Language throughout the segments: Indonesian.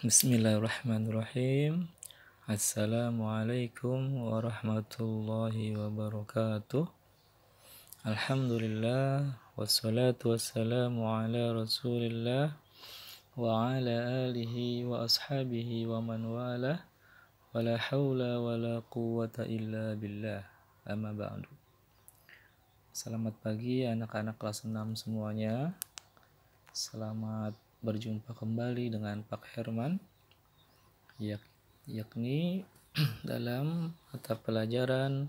Bismillahirrahmanirrahim. Assalamualaikum warahmatullahi wabarakatuh. Alhamdulillah wassalatu wassalamu ala Rasulillah wa ala alihi wa ashabihi wa man wala wala haula wala quwwata illa billah. Amma ba'du. Selamat pagi anak-anak kelas 6 semuanya. Selamat berjumpa kembali dengan Pak Herman, yakni dalam mata pelajaran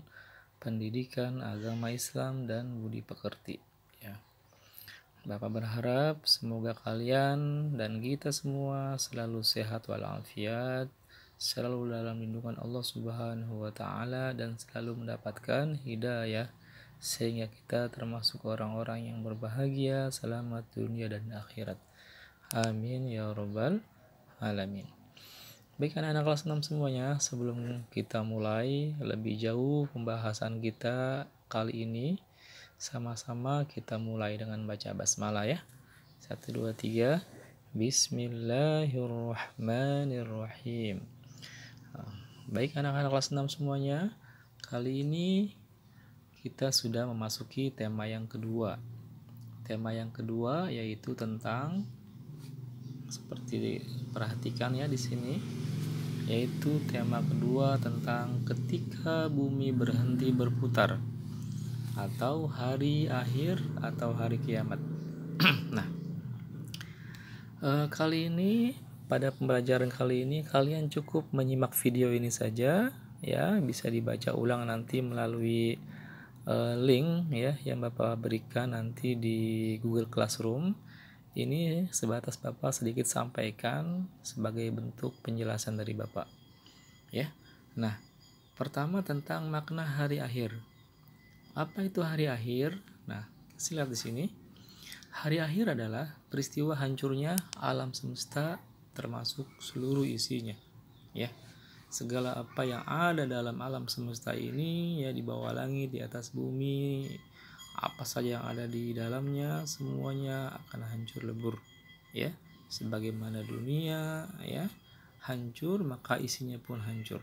pendidikan agama Islam dan budi pekerti. Ya. Bapak berharap semoga kalian dan kita semua selalu sehat walafiat, selalu dalam lindungan Allah Subhanahu wa Ta'ala, dan selalu mendapatkan hidayah sehingga kita termasuk orang-orang yang berbahagia, selamat dunia dan akhirat. Amin ya rabbal alamin. Baik anak-anak kelas 6 semuanya, sebelum kita mulai lebih jauh pembahasan kita kali ini, sama-sama kita mulai dengan baca basmalah ya. 1, 2, 3. Bismillahirrahmanirrahim. Baik anak-anak kelas 6 semuanya, kali ini kita sudah memasuki tema yang kedua. Tema yang kedua yaitu tentang, seperti perhatikan ya di sini, yaitu tema kedua tentang ketika bumi berhenti berputar atau hari akhir atau hari kiamat. Nah, kali ini pada pembelajaran kali ini kalian cukup menyimak video ini saja ya, bisa dibaca ulang nanti melalui link ya yang Bapak berikan nanti di Google Classroom. Ini sebatas Bapak sedikit sampaikan sebagai bentuk penjelasan dari Bapak ya. Nah, pertama tentang makna hari akhir. Apa itu hari akhir? Nah, kita lihat di sini. Hari akhir adalah peristiwa hancurnya alam semesta termasuk seluruh isinya ya. Segala apa yang ada dalam alam semesta ini ya, di bawah langit, di atas bumi, apa saja yang ada di dalamnya semuanya akan hancur lebur ya. Sebagaimana dunia ya hancur, maka isinya pun hancur.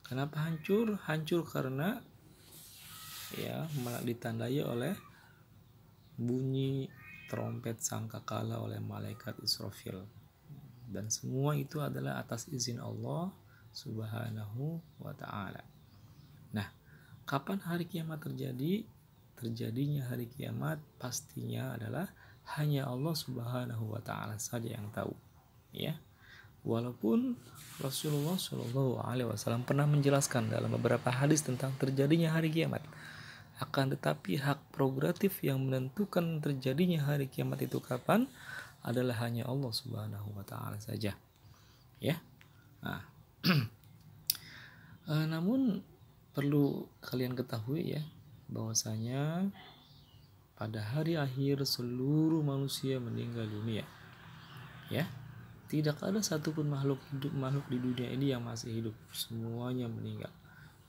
Kenapa hancur? Hancur karena ya ditandai oleh bunyi trompet sangkakala oleh malaikat Israfil, dan semua itu adalah atas izin Allah Subhanahu wa Ta'ala. Nah, kapan hari kiamat terjadi? Terjadinya hari kiamat pastinya adalah hanya Allah Subhanahu wa Ta'ala saja yang tahu ya. Walaupun Rasulullah Shallallahu Alaihi Wasallam pernah menjelaskan dalam beberapa hadis tentang terjadinya hari kiamat, akan tetapi hak prerogatif yang menentukan terjadinya hari kiamat itu kapan adalah hanya Allah Subhanahu wa Ta'ala saja ya. Nah, namun perlu kalian ketahui ya, bahwasanya pada hari akhir seluruh manusia meninggal dunia ya. Tidak ada satupun makhluk di dunia ini yang masih hidup, semuanya meninggal.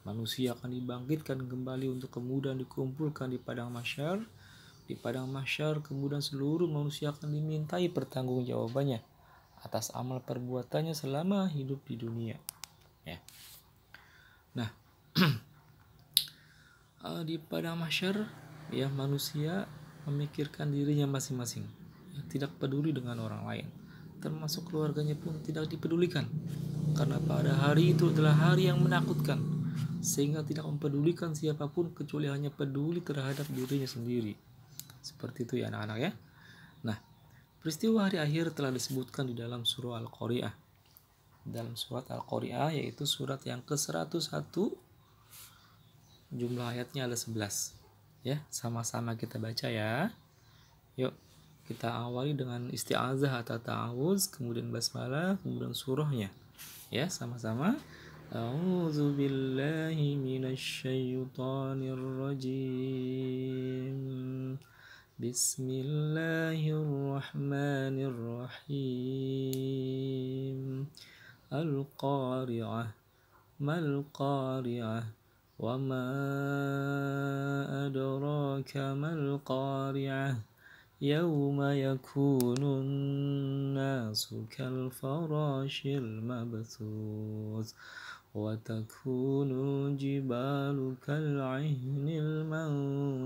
Manusia akan dibangkitkan kembali untuk kemudian dikumpulkan di padang mahsyar. Di padang mahsyar kemudian seluruh manusia akan dimintai pertanggungjawabannya atas amal perbuatannya selama hidup di dunia ya. Nah, di padang mahsyar ya, manusia memikirkan dirinya masing-masing ya, tidak peduli dengan orang lain, termasuk keluarganya pun tidak dipedulikan, karena pada hari itu adalah hari yang menakutkan, sehingga tidak mempedulikan siapapun kecuali hanya peduli terhadap dirinya sendiri. Seperti itu ya anak-anak ya. Nah, peristiwa hari akhir telah disebutkan di dalam surah Al-Qari'ah. Dalam surat Al-Qari'ah, yaitu surat yang ke-101, jumlah ayatnya ada 11 ya. Sama-sama kita baca ya. Yuk kita awali dengan isti'azah atau ta'awuz, kemudian basmalah, kemudian surahnya ya, sama-sama. A'udzu billahi minasyaitonir rajim. Bismillahirrahmanirrahim. Al-Qari'ah mal Qari'ah wa ma adraka mal Qari'ah yauma yakunun الناس كالفراش المبثوث وتكون الجبال كالعهن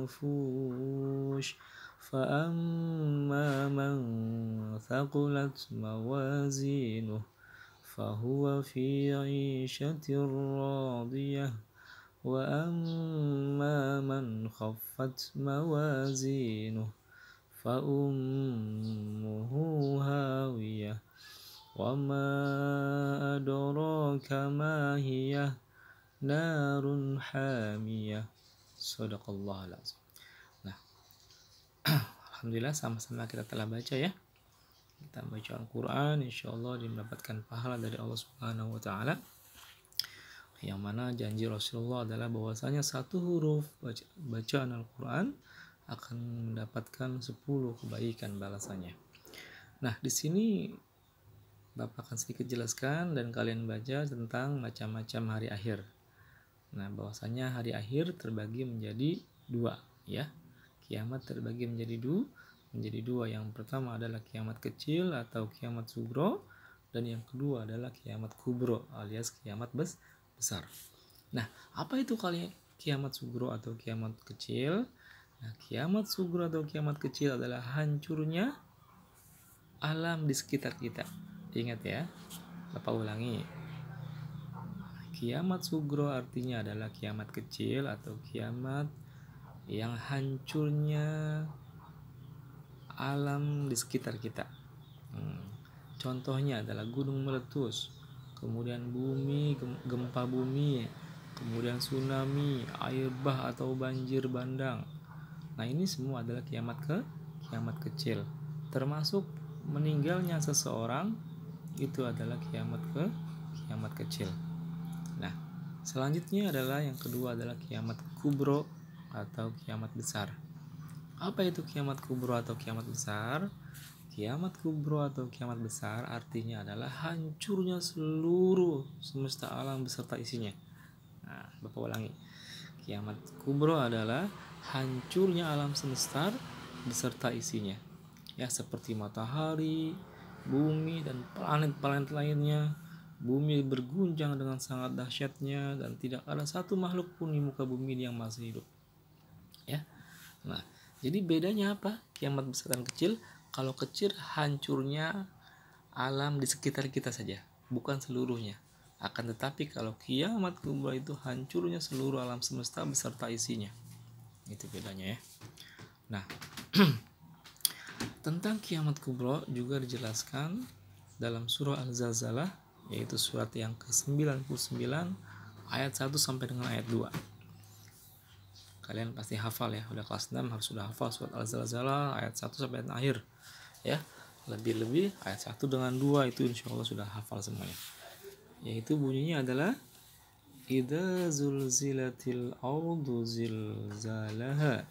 المنفوش فأما من ثقلت موازينه فهو في عيشة راضية وأما من خفت موازينه فأمه هاوية وما أدراك ما هي نار حامية Sadaqallah al-azim. Nah, alhamdulillah sama-sama kita telah baca ya. Kita baca Al-Quran, insya Allah mendapatkan pahala dari Allah Subhanahu wa Ta'ala. Yang mana janji Rasulullah adalah bahwasanya satu huruf bacaan Al-Quran akan mendapatkan 10 kebaikan balasannya. Nah, di sini Bapak akan sedikit jelaskan dan kalian baca tentang macam-macam hari akhir. Nah, bahwasanya hari akhir terbagi menjadi 2 ya. Kiamat terbagi menjadi dua. Yang pertama adalah kiamat kecil atau kiamat sugro, dan yang kedua adalah kiamat kubro alias kiamat besar. Nah, apa itu kiamat sugro atau kiamat kecil? Nah, kiamat sugro atau kiamat kecil adalah hancurnya alam di sekitar kita. Ingat ya, Bapak ulangi. Kiamat sugro artinya adalah kiamat kecil atau kiamat yang hancurnya alam di sekitar kita. Contohnya adalah gunung meletus, kemudian bumi, gempa bumi, kemudian tsunami, air bah atau banjir bandang. Nah, ini semua adalah kiamat kecil. Termasuk meninggalnya seseorang, itu adalah kiamat kecil. Nah, selanjutnya adalah yang kedua adalah kiamat kubro atau kiamat besar. Apa itu kiamat kubro atau kiamat besar? Kiamat kubro atau kiamat besar artinya adalah hancurnya seluruh semesta alam beserta isinya. Nah, Bapak ulangi. Kiamat kubro adalah hancurnya alam semesta beserta isinya. Ya, seperti matahari, bumi dan planet-planet lainnya. Bumi berguncang dengan sangat dahsyatnya dan tidak ada satu makhluk pun di muka bumi yang masih hidup. Ya. Nah, jadi bedanya apa? Kiamat besar dan kecil. Kalau kecil hancurnya alam di sekitar kita saja, bukan seluruhnya. Akan tetapi kalau kiamat kubra itu hancurnya seluruh alam semesta beserta isinya. Itu bedanya ya. Nah, tentang kiamat kubra juga dijelaskan dalam surah Al-Zalzalah, yaitu surat yang ke-99 ayat 1 sampai dengan ayat 2. Kalian pasti hafal ya, udah kelas 6 harus sudah hafal surat Al-Zalzalah ayat 1 sampai ayat akhir ya. Lebih-lebih ayat 1 dengan 2 itu insya Allah sudah hafal semuanya. Yaitu bunyinya adalah idza zulzilatil ardu zilzalaha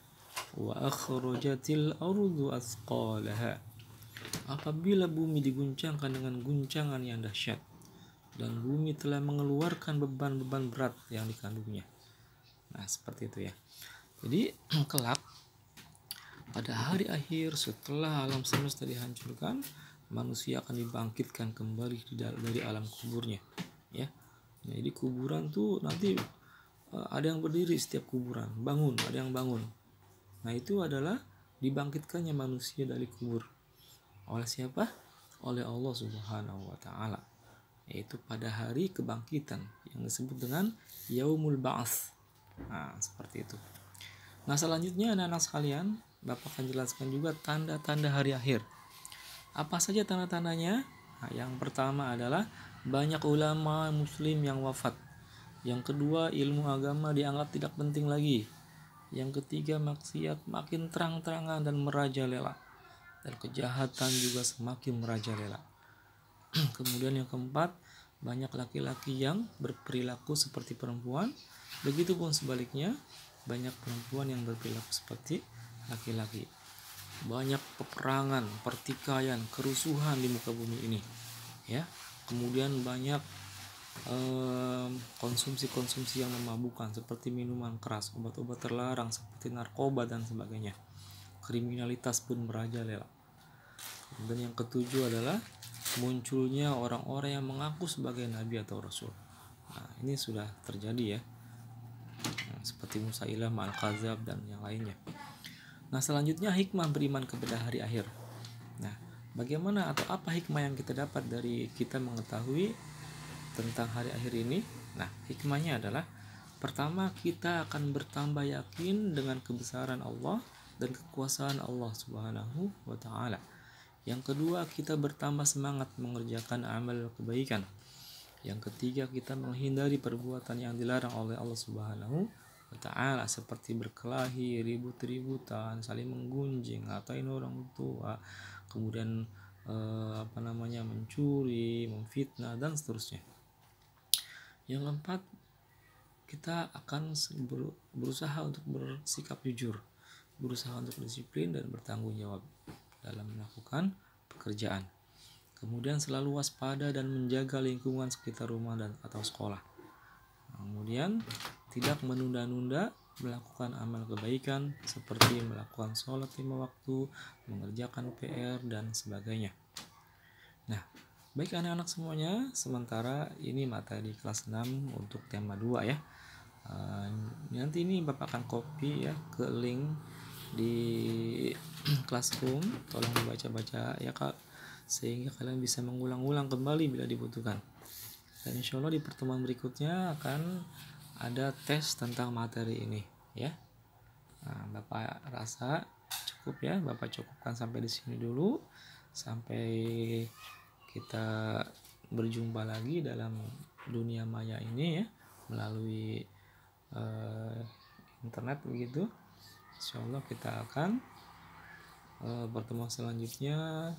wa akhrajatil ardu athqalaha. Apabila bumi diguncangkan dengan guncangan yang dahsyat dan bumi telah mengeluarkan beban-beban berat yang dikandungnya. Nah, seperti itu ya. Jadi kelak pada hari akhir setelah alam semesta dihancurkan, manusia akan dibangkitkan kembali dari alam kuburnya ya. Jadi kuburan tuh nanti ada yang berdiri setiap kuburan, ada yang bangun. Nah, itu adalah dibangkitkannya manusia dari kubur. Oleh siapa? Oleh Allah Subhanahu wa Ta'ala, yaitu pada hari kebangkitan yang disebut dengan Yaumul Ba'ats. Nah, seperti itu. Nah, selanjutnya anak-anak sekalian, Bapak akan jelaskan juga tanda-tanda hari akhir. Apa saja tanda-tandanya? Nah, yang pertama adalah banyak ulama muslim yang wafat. Yang kedua, ilmu agama dianggap tidak penting lagi. Yang ketiga, maksiat makin terang-terangan dan merajalela, dan kejahatan juga semakin merajalela. Kemudian yang keempat, banyak laki-laki yang berperilaku seperti perempuan. Begitupun sebaliknya, banyak perempuan yang berperilaku seperti laki-laki. Banyak peperangan, pertikaian, kerusuhan di muka bumi ini ya. Kemudian banyak konsumsi-konsumsi yang memabukkan seperti minuman keras, obat-obat terlarang seperti narkoba dan sebagainya. Kriminalitas pun merajalela. Dan yang ketujuh adalah munculnya orang-orang yang mengaku sebagai nabi atau rasul. Nah, ini sudah terjadi ya. Nah, seperti Musailah al-Kadzab dan yang lainnya. Nah, selanjutnya hikmah beriman kepada hari akhir. Nah, bagaimana atau apa hikmah yang kita dapat dari kita mengetahui tentang hari akhir ini? Nah, hikmahnya adalah pertama, kita akan bertambah yakin dengan kebesaran Allah dan kekuasaan Allah Subhanahu wa taala. Yang kedua, kita bertambah semangat mengerjakan amal kebaikan. Yang ketiga, kita menghindari perbuatan yang dilarang oleh Allah Subhanahu wa taala seperti berkelahi, ribut-ributan, saling menggunjing, ngatain orang tua, kemudian mencuri, memfitnah dan seterusnya. Yang keempat, kita akan berusaha untuk bersikap jujur, berusaha untuk disiplin dan bertanggung jawab dalam melakukan pekerjaan. Kemudian selalu waspada dan menjaga lingkungan sekitar rumah dan atau sekolah. Kemudian tidak menunda-nunda melakukan amal kebaikan seperti melakukan sholat 5 waktu, mengerjakan PR dan sebagainya. Nah, baik anak-anak semuanya, sementara ini materi kelas 6 untuk tema 2 ya. Nanti ini Bapak akan copy ya ke link di Classroom, tolong dibaca-baca ya Kak, sehingga kalian bisa mengulang-ulang kembali bila dibutuhkan. Dan insya Allah di pertemuan berikutnya akan ada tes tentang materi ini ya. Nah, Bapak rasa cukup ya, Bapak cukupkan sampai di sini dulu, sampai kita berjumpa lagi dalam dunia maya ini ya, melalui internet begitu. Insyaallah kita akan pertemuan selanjutnya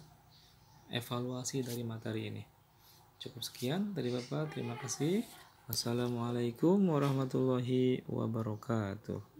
evaluasi dari materi ini. Cukup sekian dari Bapak, terima kasih. Wassalamualaikum warahmatullahi wabarakatuh.